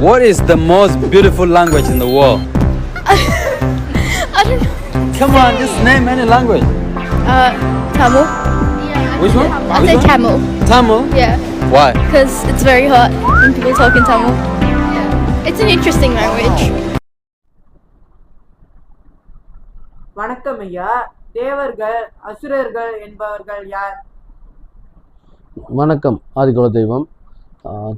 What is the most beautiful language in the world? I don't know. Come on, just name any language. Tamil. Which one? I'll Which say one? Tamil. Tamil? Yeah, Why? because it's very hot when people talk in Tamil. Yeah. It's an interesting language. வணக்கம் ஐயா. தேவர்கள் அசுரர்கள் என்பவர்கள் யார்? வணக்கம். ஆதிகுல தெய்வம்.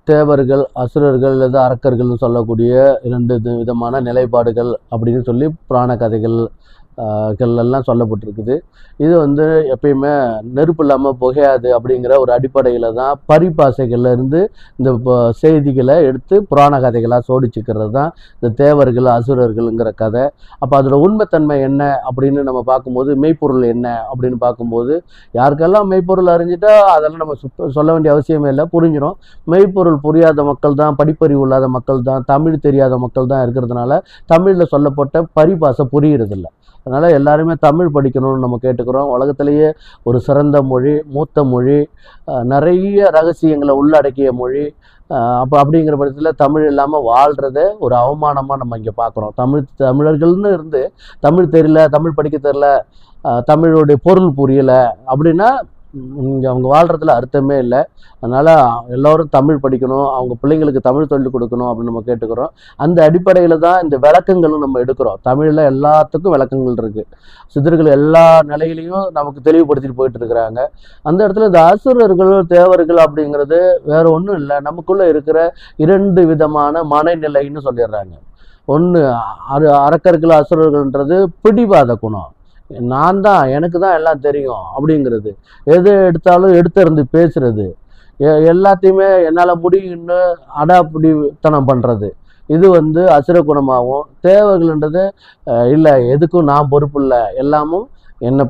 தேவர்கள் அசுரர்கள் அல்லது அரக்கர்கள்னு சொல்லக்கூடிய இரண்டு விதமான நிலைப்பாடுகள் அப்படின்னு சொல்லி புராண கதைகள் எல்லாம் சொல்லப்பட்டிருக்குது. இது வந்து எப்பயுமே நெருப்பு இல்லாமல் புகையாது அப்படிங்கிற ஒரு அடிப்படையில் தான் பரிபாசைகள்லேருந்து இந்த செய்திகளை எடுத்து புராண கதைகளாக சோடிச்சுக்கிறது தான் இந்த தேவர்கள் அசுரர்கள்ங்கிற கதை. அப்போ அதோட உண்மைத்தன்மை என்ன அப்படின்னு நம்ம பார்க்கும்போது, மெய்ப்பொருள் என்ன அப்படின்னு பார்க்கும்போது, யாருக்கெல்லாம் மெய்ப்பொருள் அறிஞ்சிட்டா அதெல்லாம் நம்ம சொல்ல வேண்டிய அவசியமே இல்லை, புரிஞ்சிடும். மெய்ப்பொருள் புரியாத மக்கள் தான், படிப்பறிவு இல்லாத மக்கள் தான், தமிழ் தெரியாத மக்கள் தான் இருக்கிறதுனால தமிழில் சொல்லப்பட்ட பரிபாசை புரிகிறதில்ல. அதனால் எல்லாருமே தமிழ் படிக்கணும்னு நம்ம கேட்டுக்கிறோம். உலகத்திலேயே ஒரு சிறந்த மொழி, மூத்த மொழி, நிறைய ரகசியங்களை உள்ளடக்கிய மொழி. அப்படிங்கிற பட்சத்தில் தமிழ் இல்லாமல் வாழ்கிறத ஒரு அவமானமாக நம்ம இங்கே பார்க்குறோம். தமிழர்கள்னு இருந்து தமிழ் தெரியல, தமிழ் படிக்க தெரியல, தமிழோடைய பொருள் புரியலை அப்படின்னா இங்கே அவங்க வாழ்கிறதுல அர்த்தமே இல்லை. அதனால் எல்லோரும் தமிழ் படிக்கணும், அவங்க பிள்ளைங்களுக்கு தமிழ் சொல்லிக் கொடுக்கணும் அப்படின்னு நம்ம கேட்டுக்கிறோம். அந்த அடிப்படையில் தான் இந்த விளக்கங்களும் நம்ம எடுக்கிறோம். தமிழில் எல்லாத்துக்கும் விளக்கங்கள் இருக்குது. சித்தர்கள் எல்லா நிலையிலையும் நமக்கு தெளிவுபடுத்திட்டு போயிட்டு இருக்கிறாங்க. அந்த இடத்துல இந்த அசுரர்கள் தேவர்கள் அப்படிங்கிறது வேற ஒன்றும் இல்லை, நமக்குள்ளே இருக்கிற இரண்டு விதமான மனநிலைன்னு சொல்லிடுறாங்க. ஒன்று அரக்கர்கள் அசுரர்கள்ன்றது பிடிவாத குணம், நான் தான், எனக்கு தான் எல்லாம் தெரியும் அப்படிங்கிறது, எது எடுத்தாலும் எடுத்திருந்து பேசுறது, எல்லாத்தையுமே என்னால் முடியும்னு அடாப்பிடித்தனம் பண்ணுறது, இது வந்து அசுர குணமாகவும், தேவர்கள்ன்றது இல்லை எதுக்கும் நான் பொறுப்பு இல்லை, எல்லாமும் என்னை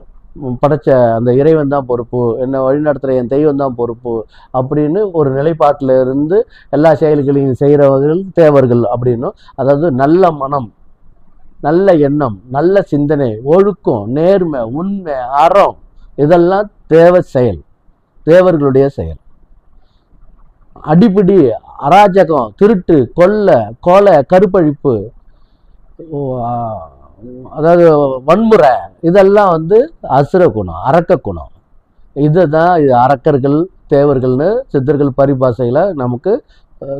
படைச்ச அந்த இறைவன் தான் பொறுப்பு, என்னை வழிநடத்துகிற என் தெய்வம் தான் பொறுப்பு அப்படின்னு ஒரு நிலைப்பாட்டில் இருந்து எல்லா செயல்களையும் செய்கிறவர்கள் தேவர்கள் அப்படின்னும். அதாவது நல்ல மனம், நல்ல எண்ணம், நல்ல சிந்தனை, ஒழுக்கம், நேர்மை, உண்மை, அறம், இதெல்லாம் செயல், தேவர்களுடைய செயல். அடிப்பிடி, அராஜகம், திருட்டு, கொலை, கருப்பழிப்பு, அதாவது வன்முறை, இதெல்லாம் வந்து அசுர குணம், அரக்க குணம். இது அரக்கர்கள் தேவர்கள்னு சித்தர்கள் பரிபாசையில் நமக்கு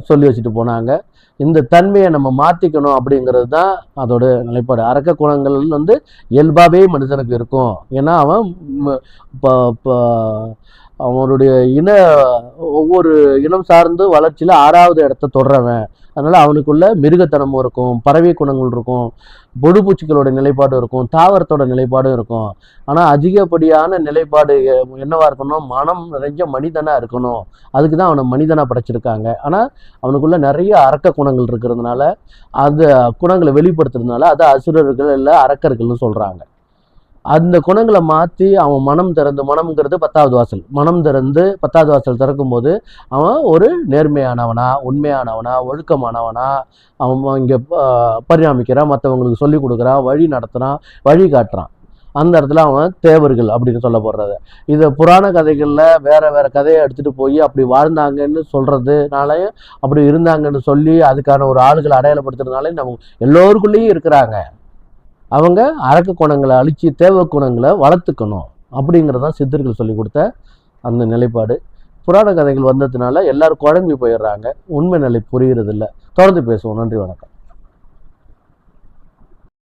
சொல்லி வச்சுட்டு போனாங்க. இந்த தன்மையை நம்ம மாற்றிக்கணும் அப்படிங்கிறது தான் அதோட நிலைப்பாடு. அரக்க குணங்கள் வந்து இயல்பாகவே மனிதனுக்கு இருக்கும். ஏன்னா அவன் அவனுடைய ஒவ்வொரு இனம் சார்ந்து வளர்ச்சியில் 6வது இடத்த தொடர்றவன். அதனால் அவனுக்குள்ள மிருகத்தனமும் இருக்கும், பறவை குணங்கள் இருக்கும், பொடுபூச்சிகளோட நிலைப்பாடு இருக்கும், தாவரத்தோட நிலைப்பாடும் இருக்கும். ஆனால் அதிகப்படியான நிலைப்பாடு என்னவா இருக்கணும், மனம் நிறைஞ்ச மனிதனாக இருக்கணும். அதுக்கு தான் அவனை மனிதனாக படைச்சிருக்காங்க. ஆனால் அவனுக்குள்ள நிறைய அரக்க குணங்கள் இருக்கிறதுனால, அந்த குணங்களை வெளிப்படுத்துறதுனால அதை அசுரர்கள் இல்லை அரக்கர்கள்னு சொல்கிறாங்க. அந்த குணங்களை மாற்றி அவன் மனம் திறந்து, மனம்ங்கிறது 10வது வாசல், மனம் திறந்து 10வது வாசல் திறக்கும்போது அவன் ஒரு நேர்மையானவனா, உண்மையானவனா, ஒழுக்கமானவனா அவன் இங்கே பரிணாமிக்கிறான், மற்றவங்களுக்கு சொல்லி கொடுக்குறான், வழி நடத்துகிறான், வழி காட்டுறான். அந்த இடத்துல அவன் தேவர்கள் அப்படின்னு சொல்லப்படுறது. இதை புராண கதைகளில் வேற கதையை எடுத்துகிட்டு போய் அப்படி வாழ்ந்தாங்கன்னு சொல்கிறதுனாலையும், அப்படி இருந்தாங்கன்னு சொல்லி அதுக்கான ஒரு ஆளுகளை அடையாளப்படுத்துறதுனாலையும் நம்ம எல்லோருக்குள்ளேயும் இருக்கிறாங்க. அவங்க அரக்க குணங்களை அழித்து தேவ குணங்களை வளர்த்துக்கணும் அப்படிங்கிறதான் சித்தர்கள் சொல்லி கொடுத்த அந்த நிலைப்பாடு. புராண கதைகள் வந்ததுனால எல்லாரும் குழம்பி போயிடுறாங்க, உண்மை நிலை புரிகிறது இல்லை. தொடர்ந்து பேசுவோம். நன்றி, வணக்கம்.